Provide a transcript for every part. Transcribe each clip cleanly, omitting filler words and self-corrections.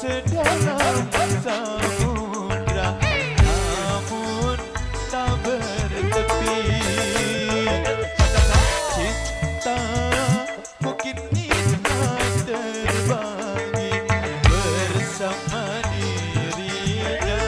Sedalam samudra, namun tak bertepi. Cinta mungkin indah terbagi bersama dirinya.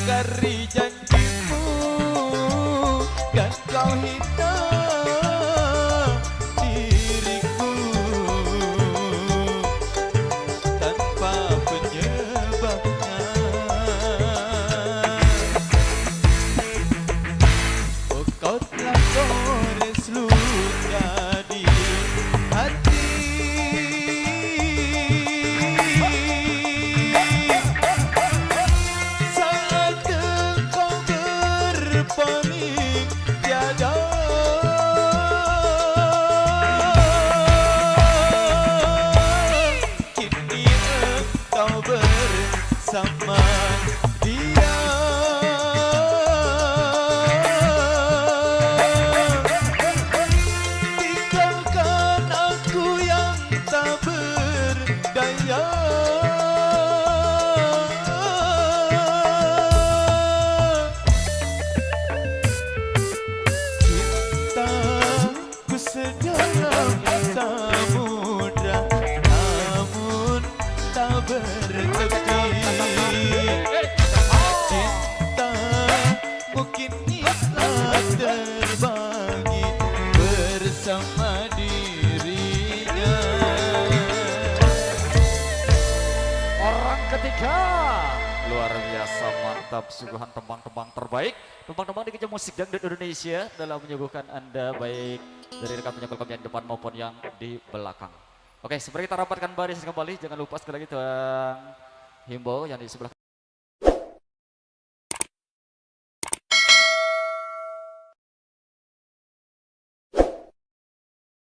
Dari janjimu dan kau hina diriku tanpa penyebabnya. Oh, kau telah gores luka di hati. Panik tiada kini engkau bersama dia. Tinggalkan aku yang tak bertepi. Cinta mungkin telah terbagi bersama dirinya. Orang ketiga luar biasa, mantap, suguhan tembang-tembang terbaik, tembang-tembang di Kejam Musik Dangdut Indonesia dalam menyuguhkan Anda baik dari rekan penyokol kami yang di depan maupun yang di belakang. Oke, sebelum kita rapatkan baris kembali, jangan lupa sekali lagi Tuang himbau yang di sebelah